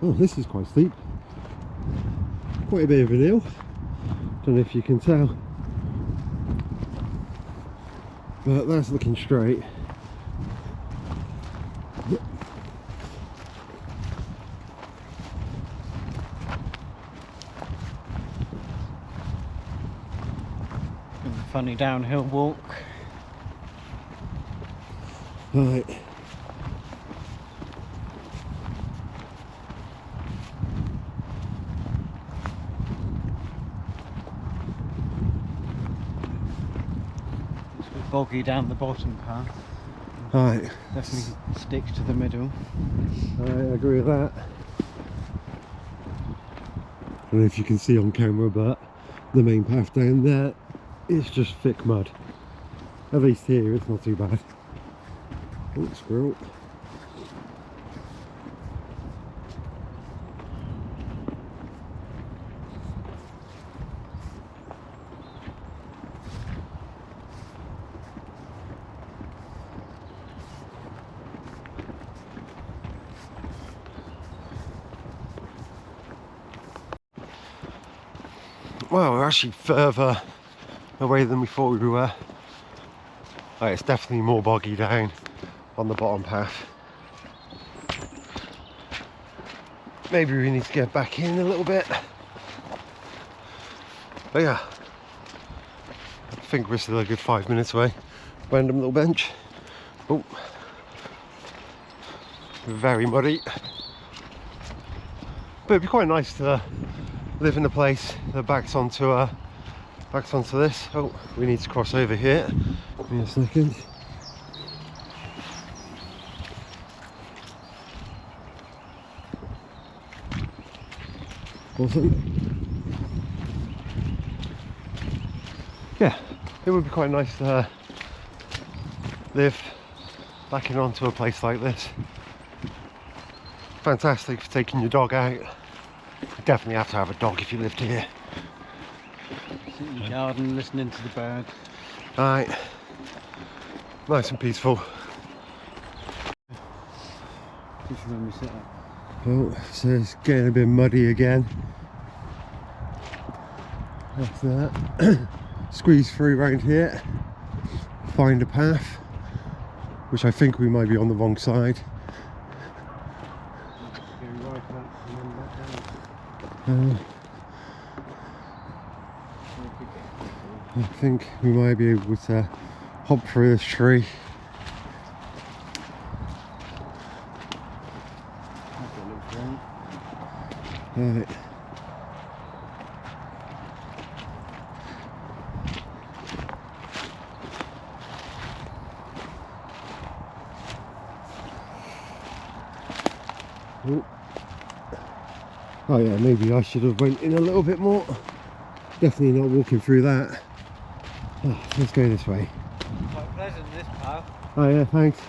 Oh, this is quite steep. Quite a bit of an hill. Don't know if you can tell. But that's looking straight. Funny downhill walk. Right. Boggy down the bottom path. Right. Definitely sticks to the middle. I agree with that. I don't know if you can see on camera, but the main path down there is just thick mud. At least here it's not too bad. Oh, squirrel. well, we're actually further away than we thought we were. Oh, it's definitely more boggy down on the bottom path. Maybe we need to get back in a little bit. But yeah, I think we're still a good 5 minutes away. Random little bench. Oh, very muddy. But it'd be quite nice to live in a place that backs onto this. Oh, we need to cross over here. Give me a second. Awesome. Yeah, it would be quite nice to live backing onto a place like this. Fantastic for taking your dog out. You definitely have to have a dog if you lived here. Sit in the garden listening to the birds. Alright, nice and peaceful. Just when we sit up. Oh, so it's getting a bit muddy again. After that, squeeze through around here, find a path, which I think we might be on the wrong side. I think we might be able to hop through this tree. Right. Oh yeah, maybe I should have went in a little bit more. Definitely not walking through that. Oh, let's go this way. Quite pleasant, this path. Oh yeah, thanks.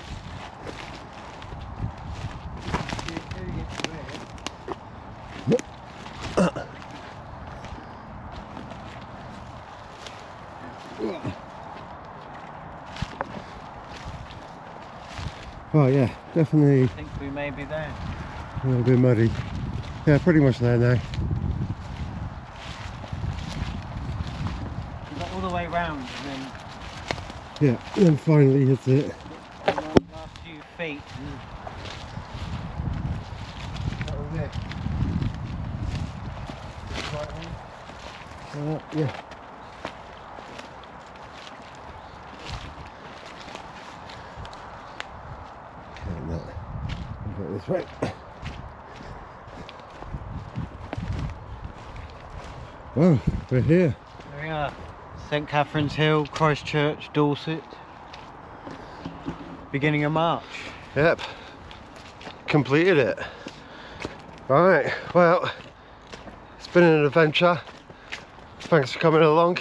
Oh yeah, definitely I think we may be there. a little bit muddy. Yeah, pretty much there now. We got all the way round and then Yeah, and then finally hit it. the last few feet. That was it. Yeah. And that. Go this way. Well, we're here. There we are. St Catherine's Hill, Christchurch, Dorset. Beginning of March. Yep. Completed it. Right, well, it's been an adventure. Thanks for coming along.